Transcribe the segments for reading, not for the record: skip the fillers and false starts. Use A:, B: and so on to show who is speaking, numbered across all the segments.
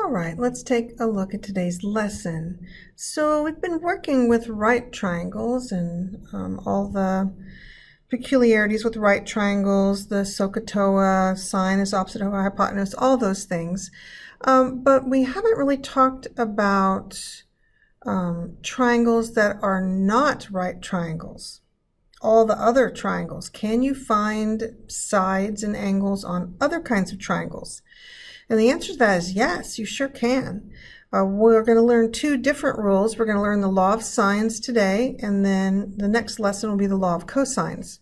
A: All right, let's take a look at today's lesson. So we've been working with right triangles and all the peculiarities with right triangles, the SOHCAHTOA, sine is opposite over hypotenuse, all those things. But we haven't really talked about triangles that are not right triangles. All the other triangles. Can you find sides and angles on other kinds of triangles? And the answer to that is yes, you sure can. We're going to learn two different rules. We're going to learn the law of sines today, and then the next lesson will be the law of cosines.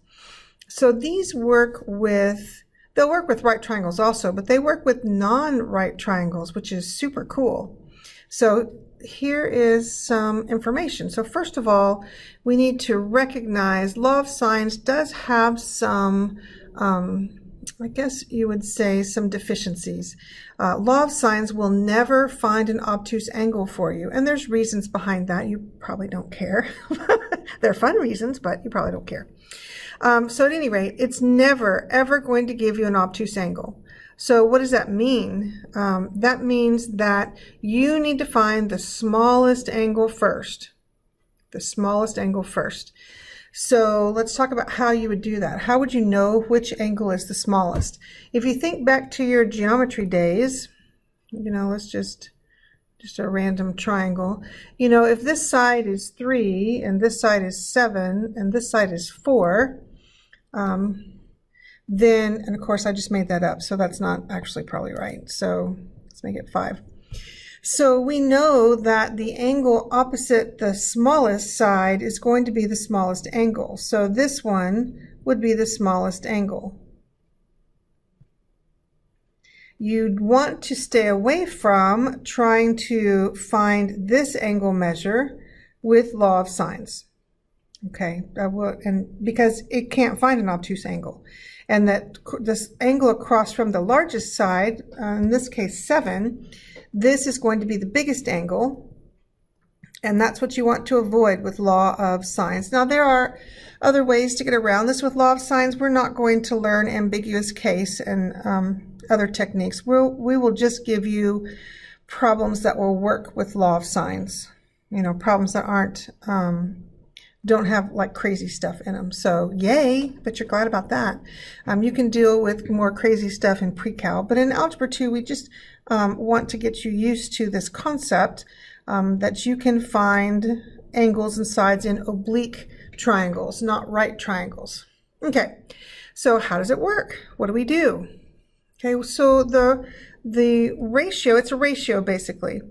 A: So these they'll work with right triangles also, but they work with non-right triangles, which is super cool. So here is some information. So first of all, we need to recognize law of sines does have some I guess you would say some deficiencies. Law of sines will never find an obtuse angle for you, and there's reasons behind that. You probably don't care. They're fun reasons, but you probably don't care. So at any rate, it's never ever going to give you an obtuse angle. So what does that mean? That means that you need to find the smallest angle first. The smallest angle first. So let's talk about how you would do that. How would you know which angle is the smallest? If you think back to your geometry days, let's just a random triangle. If this side is 3 and this side is 7 and this side is 4, then, and of course I just made that up, so that's not actually probably right. So let's make it 5. So we know that the angle opposite the smallest side is going to be the smallest angle. So this one would be the smallest angle. You'd want to stay away from trying to find this angle measure with law of sines. Okay, and because it can't find an obtuse angle. And that this angle across from the largest side, in this case 7, this is going to be the biggest angle, and that's what you want to avoid with law of sines. Now there are other ways to get around this with law of sines. We're not going to learn ambiguous case and other techniques. We will just give you problems that will work with law of sines. Problems that aren't don't have like crazy stuff in them. So yay, but you're glad about that. You can deal with more crazy stuff in pre-cal, but in Algebra 2 we just want to get you used to this concept that you can find angles and sides in oblique triangles, not right triangles. Okay, so how does it work? What do we do? Okay, so the ratio, it's a ratio basically.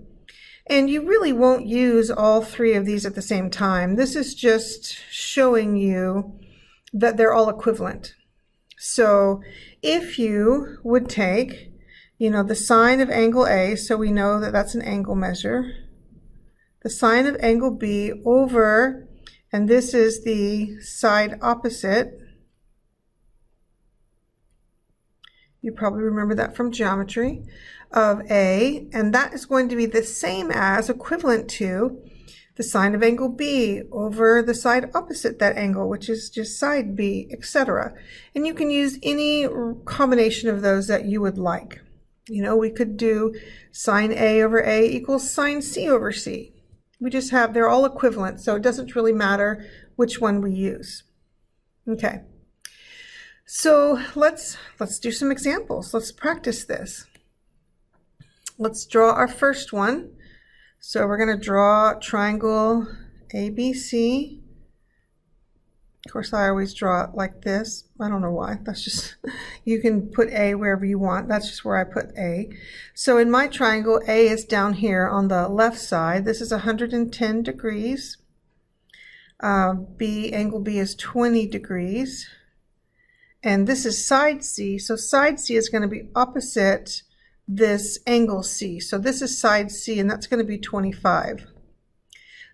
A: And you really won't use all three of these at the same time. This is just showing you that they're all equivalent. So if you would take, the sine of angle A, so we know that that's an angle measure, the sine of angle B over, and this is the side opposite. You probably remember that from geometry, of A, and that is going to be the same as, equivalent to, the sine of angle B over the side opposite that angle, which is just side B, etc. And you can use any combination of those that you would like. We could do sine A over A equals sine C over C. They're all equivalent, so it doesn't really matter which one we use. Okay. So let's do some examples. Let's practice this. Let's draw our first one. So we're going to draw triangle ABC. Of course, I always draw it like this. I don't know why. That's just, you can put A wherever you want. That's just where I put A. So in my triangle, A is down here on the left side. This is 110 degrees. Angle B is 20 degrees. And this is side C. So side C is going to be opposite this angle C. So this is side C, and that's going to be 25.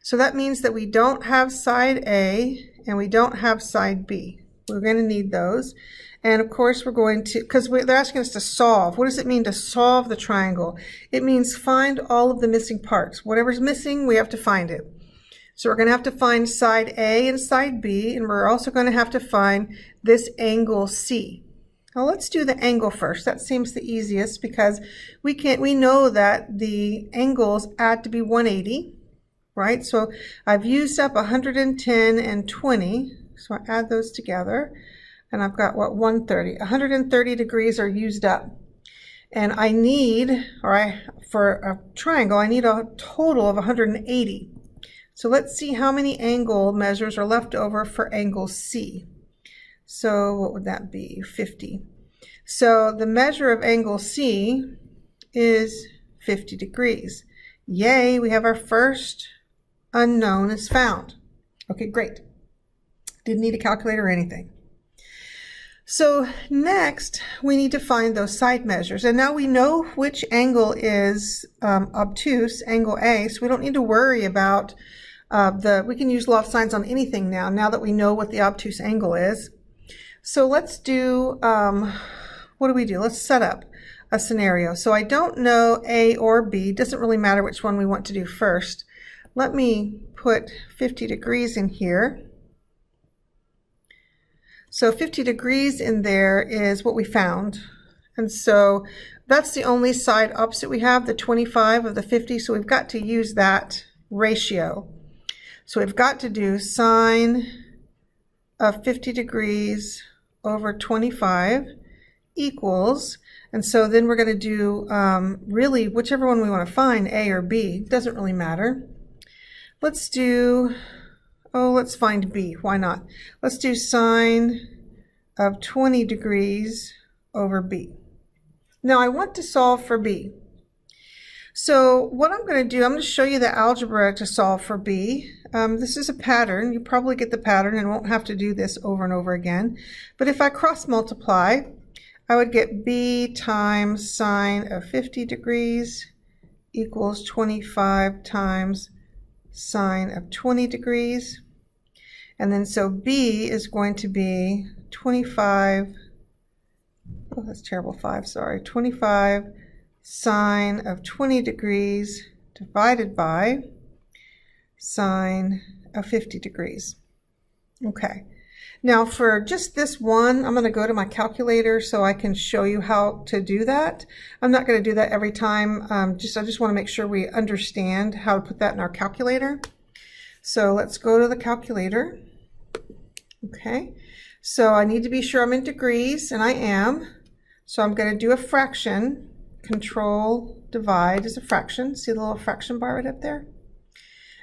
A: So that means that we don't have side A and we don't have side B. We're going to need those. And of course we're going to, because they're asking us to solve. What does it mean to solve the triangle? It means find all of the missing parts. Whatever's missing, we have to find it. So we're going to have to find side A and side B, and we're also going to have to find this angle C. Now let's do the angle first. That seems the easiest because we know that the angles add to be 180, right? So I've used up 110 and 20, so I add those together, and I've got what, 130. 130 degrees are used up. And I need, for a triangle, I need a total of 180. So let's see how many angle measures are left over for angle C. So what would that be? 50. So the measure of angle C is 50 degrees. Yay, we have our first unknown is found. Okay, great. Didn't need a calculator or anything. So next, we need to find those side measures. And now we know which angle is obtuse, angle A, so we don't need to worry about we can use loft signs on anything now that we know what the obtuse angle is. So let's do, what do we do? Let's set up a scenario. So I don't know A or B. Doesn't really matter which one we want to do first. Let me put 50 degrees in here. So 50 degrees in there is what we found. And so that's the only side opposite we have, the 25 of the 50. So we've got to use that ratio. So we've got to do sine of 50 degrees over 25 equals, and so then we're going to do really whichever one we want to find, A or B, doesn't really matter. Let's do, let's find B, why not? Let's do sine of 20 degrees over B. Now I want to solve for B. So what I'm going to do, I'm going to show you the algebra to solve for B. This is a pattern. You probably get the pattern and won't have to do this over and over again. But if I cross multiply, I would get B times sine of 50 degrees equals 25 times sine of 20 degrees. And then so B is going to be 25, oh that's terrible, 25 sine of 20 degrees divided by sine of 50 degrees. Okay, now for just this one, I'm going to go to my calculator so I can show you how to do that. I'm not going to do that every time, I just want to make sure we understand how to put that in our calculator. So let's go to the calculator. Okay, so I need to be sure I'm in degrees, and I am. So I'm going to do a fraction. Control divide is a fraction. See the little fraction bar right up there?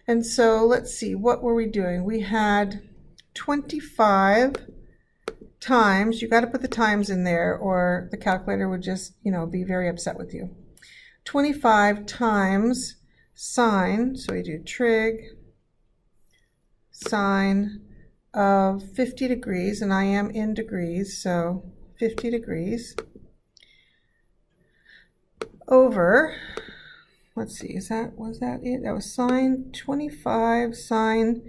A: And so let's see, what were we doing? We had 25 times, you got to put the times in there or the calculator would just, be very upset with you. 25 times sine, so we do trig sine of 50 degrees, and I am in degrees, so 50 degrees over, let's see, was that it? That was sine 25 sine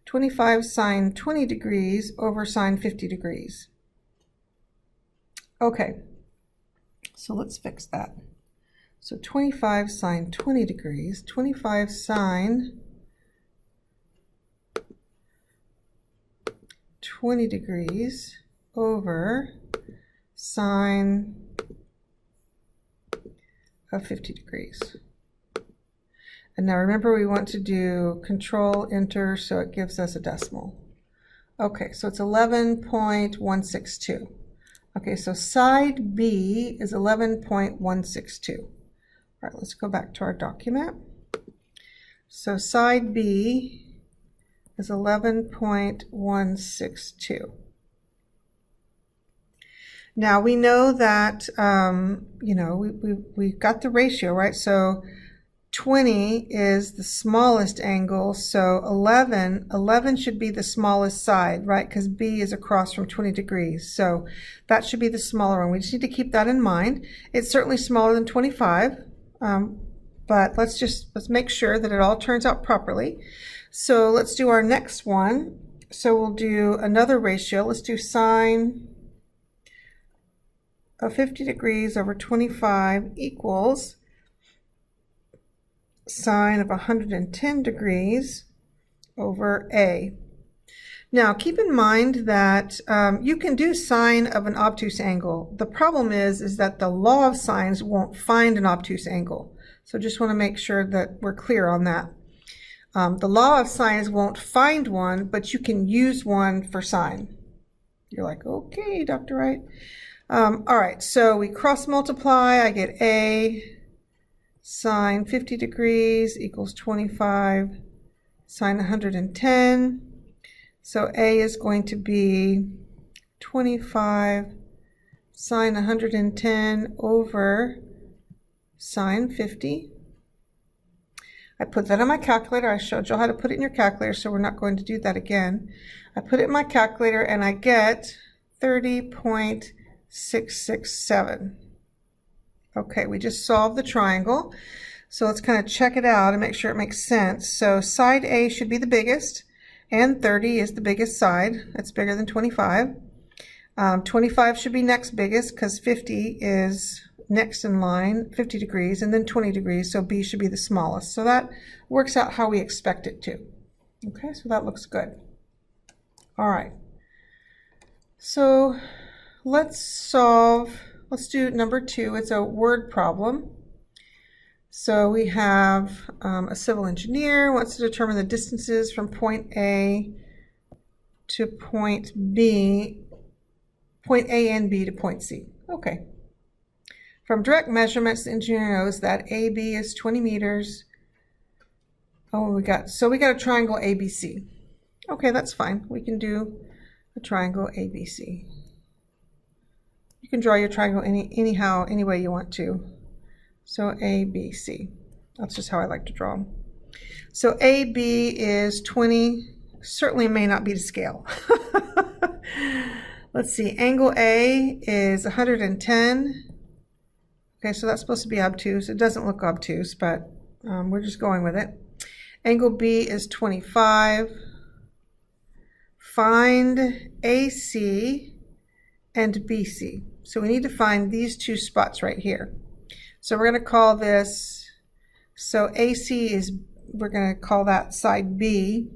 A: 20 degrees over sine 50 degrees. Okay, so let's fix that. So 25 sine 20 degrees, 25 sine 20 degrees over sine of 50 degrees. And now remember, we want to do control enter so it gives us a decimal. Okay, so it's 11.162. Okay, so side B is 11.162. All right, let's go back to our document. So side B is 11.162. Now we know that, we've got the ratio, right? So 20 is the smallest angle, so 11 should be the smallest side, right? Because B is across from 20 degrees. So that should be the smaller one. We just need to keep that in mind. It's certainly smaller than 25, but let's make sure that it all turns out properly. So let's do our next one. So we'll do another ratio. Let's do sine of 50 degrees over 25 equals sine of 110 degrees over A. Now, keep in mind that you can do sine of an obtuse angle. The problem is that the law of sines won't find an obtuse angle. So just want to make sure that we're clear on that. The law of sines won't find one, but you can use one for sine. You're like, okay, Dr. Wright. All right, so we cross multiply. I get A sine 50 degrees equals 25 sine 110. So A is going to be 25 sine 110 over sine 50. I put that on my calculator. I showed you how to put it in your calculator, so we're not going to do that again. I put it in my calculator and I get 30.667. Okay, we just solved the triangle. So let's kind of check it out and make sure it makes sense. So side A should be the biggest, and 30 is the biggest side. That's bigger than 25. 25 should be next biggest because 50 is next in line, 50 degrees, and then 20 degrees, so B should be the smallest. So that works out how we expect it to. Okay, so that looks good. All right. So let's do number 2. It's a word problem. So we have a civil engineer wants to determine the distances from point A to point B, point A and B to point C. Okay. From direct measurements, the engineer knows that AB is 20 meters. Oh, we got a triangle ABC. Okay, that's fine. We can do a triangle ABC. You can draw your triangle any way you want to. So ABC. That's just how I like to draw them. So AB is 20. Certainly may not be to scale. Let's see. Angle A is 110. Okay, so that's supposed to be obtuse. It doesn't look obtuse, but we're just going with it. Angle B is 25. Find AC and BC. So we need to find these two spots right here. So we're going to call this, so AC is, we're going to call that side B,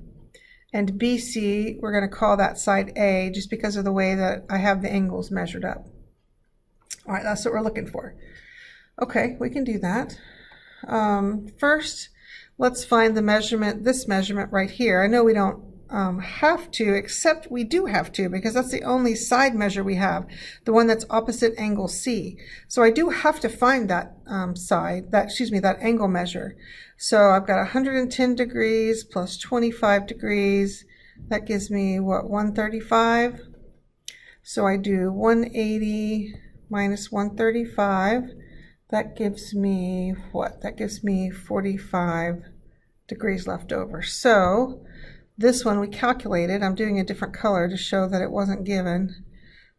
A: and BC, we're going to call that side A, just because of the way that I have the angles measured up. All right, that's what we're looking for. Okay, we can do that. First, let's find the measurement, this measurement right here. I know we don't have to, except we do have to, because that's the only side measure we have, the one that's opposite angle C. So I do have to find that that angle measure. So I've got 110 degrees plus 25 degrees. That gives me what, 135? So I do 180 minus 135. That gives me what? That gives me 45 degrees left over. So this one we calculated, I'm doing a different color to show that it wasn't given.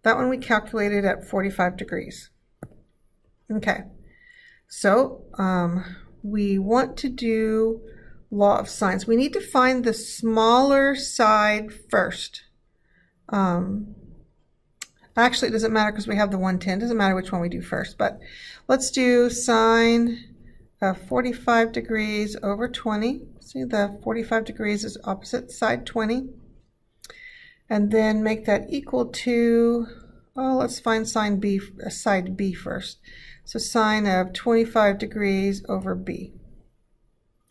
A: That one we calculated at 45 degrees. Okay, so we want to do law of sines. We need to find the smaller side first. Actually, it doesn't matter because we have the 110. It doesn't matter which one we do first, but let's do sine of 45 degrees over 20. See, the 45 degrees is opposite side 20. And then make that equal to, oh, let's find side B first. So sine of 25 degrees over B.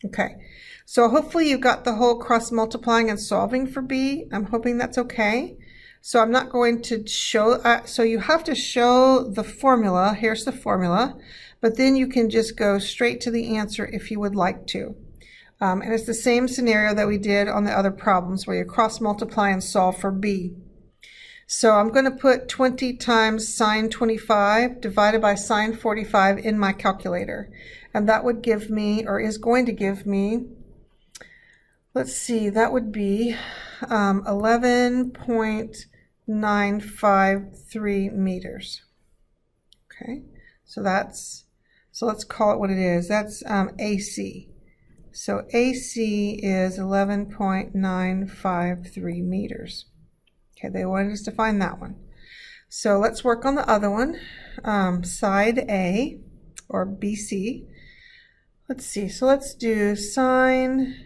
A: Okay, so hopefully you got the whole cross multiplying and solving for B. I'm hoping that's okay. So I'm not going to show, so you have to show the formula. Here's the formula, but then you can just go straight to the answer if you would like to. And it's the same scenario that we did on the other problems where you cross multiply and solve for B. So I'm going to put 20 times sine 25 divided by sine 45 in my calculator. And that would give me, or is going to give me, let's see, that would be 11.953 meters. Okay, so let's call it what it is. That's AC. So AC is 11.953 meters. Okay, they wanted us to find that one. So let's work on the other one, side A, or BC. Let's see, so let's do sine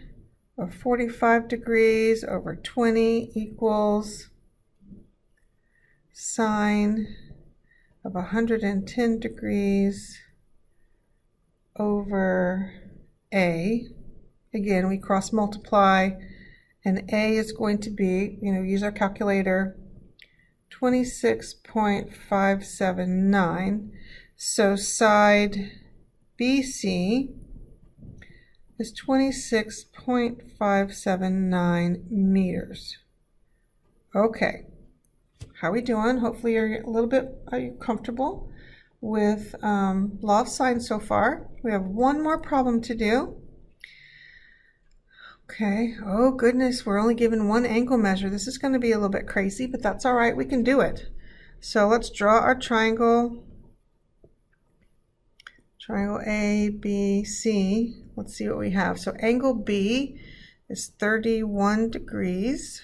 A: of 45 degrees over 20 equals sine of 110 degrees over A. Again, we cross multiply, and A is going to be, use our calculator, 26.579. So side BC is 26.579 meters. Okay, how are we doing? Hopefully you're a little bit comfortable with law of sine so far. We have one more problem to do. Okay, oh goodness, we're only given one angle measure. This is going to be a little bit crazy, but that's all right, we can do it. So let's draw our triangle. Triangle A, B, C. Let's see what we have. So angle B is 31 degrees.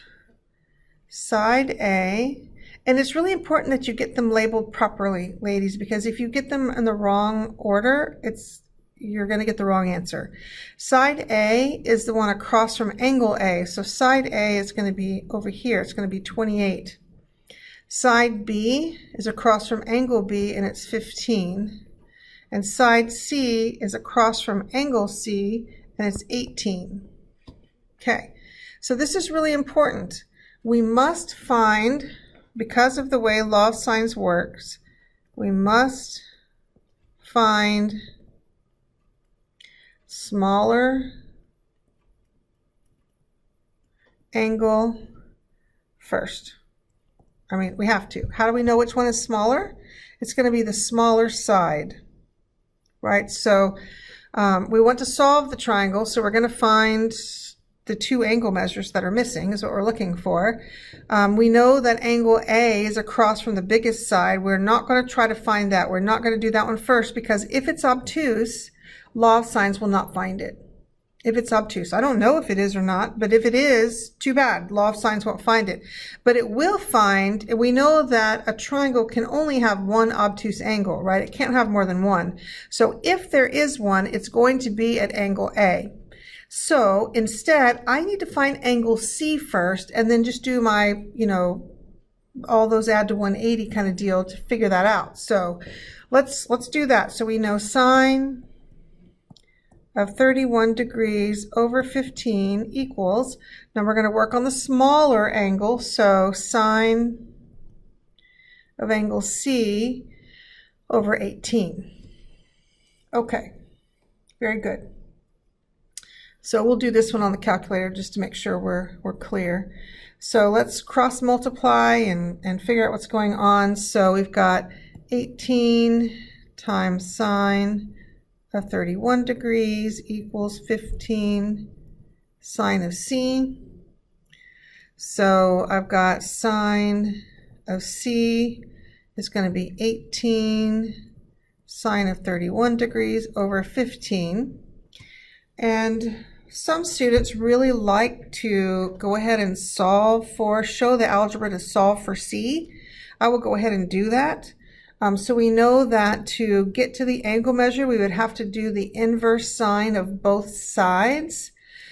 A: Side A, and it's really important that you get them labeled properly, ladies, because if you get them in the wrong order, you're going to get the wrong answer. Side A is the one across from angle A. So side A is going to be over here. It's going to be 28. Side B is across from angle B, and it's 15. And side C is across from angle C, and it's 18. Okay, so this is really important. We must find, because of the way law of sines works, we must find smaller angle first. I mean, we have to. How do we know which one is smaller? It's going to be the smaller side, right? So we want to solve the triangle, so we're going to find the two angle measures that are missing is what we're looking for. We know that angle A is across from the biggest side. We're not going to try to find that. We're not going to do that one first, because if it's obtuse, law of sines will not find it. If it's obtuse, I don't know if it is or not, but if it is, too bad. Law of sines won't find it. But it will find, we know that a triangle can only have one obtuse angle, right? It can't have more than one. So if there is one, it's going to be at angle A. So instead, I need to find angle C first, and then just do my, all those add to 180 kind of deal to figure that out. So let's do that. So we know sine of 31 degrees over 15 equals, now we're going to work on the smaller angle, so sine of angle C over 18. Okay, very good. So we'll do this one on the calculator just to make sure we're clear. So let's cross multiply and figure out what's going on. So we've got 18 times sine of 31 degrees equals 15 sine of C. So I've got sine of C is going to be 18 sine of 31 degrees over 15. And some students really like to go ahead and show the algebra to solve for C. I will go ahead and do that. So we know that to get to the angle measure, we would have to do the inverse sine of both sides.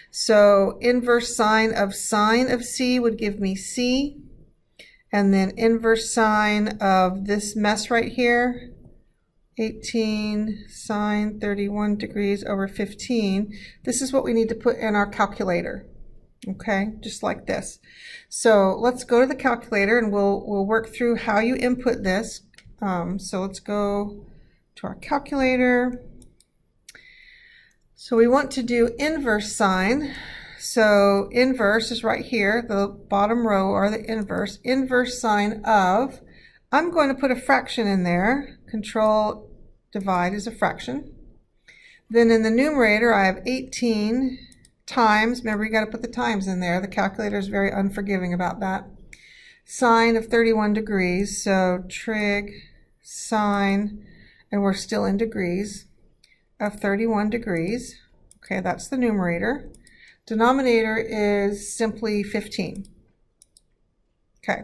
A: So inverse sine of C would give me C. And then inverse sine of this mess right here, 18 sine 31 degrees over 15. This is what we need to put in our calculator. Okay, just like this. So let's go to the calculator and we'll work through how you input this. So let's go to our calculator. So we want to do inverse sine. So inverse is right here, the bottom row, or the inverse. Inverse sine of, I'm going to put a fraction in there. Control divide is a fraction. Then in the numerator, I have 18 times, remember you got to put the times in there. The calculator is very unforgiving about that. Sine of 31 degrees, so trig sine, and we're still in degrees, of 31 degrees. Okay, that's the numerator. Denominator is simply 15. Okay,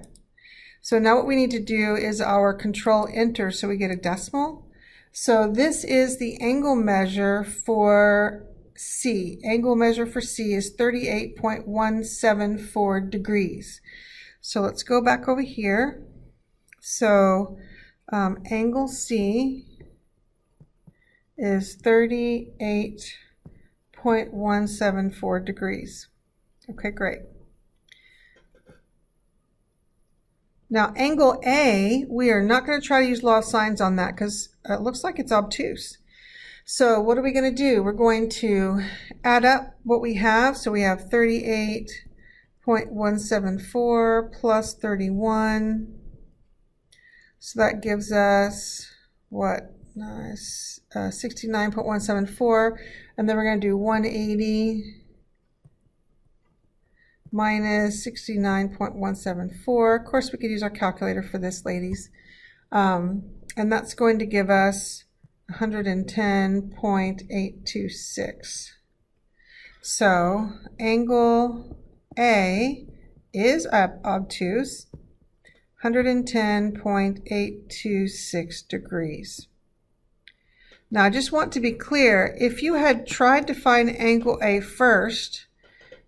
A: so now what we need to do is our control enter so we get a decimal. So this is the angle measure for C. Angle measure for C is 38.174 degrees. So let's go back over here. So angle C is 38.174 degrees. Okay, great. Now angle A, we are not going to try to use law of sines on that because it looks like it's obtuse. So what are we going to do? We're going to add up what we have. So we have 38.174 plus 31. So that gives us what? 69.174. And then we're going to do 180 minus 69.174. Of course, we could use our calculator for this, ladies. And that's going to give us 110.826. So angle A is obtuse, 110.826 degrees. Now I just want to be clear, if you had tried to find angle A first,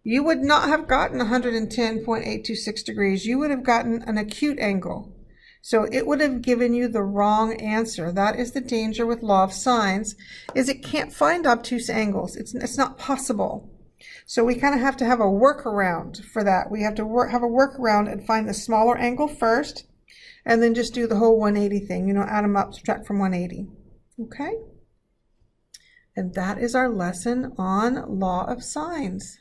A: you would not have gotten 110.826 degrees. You would have gotten an acute angle. So it would have given you the wrong answer. That is the danger with law of sines, is it can't find obtuse angles. It's not possible. So we kind of have to have a workaround for that. We have to have a workaround and find the smaller angle first, and then just do the whole 180 thing. You know, add them up, subtract from 180. Okay? And that is our lesson on law of sines.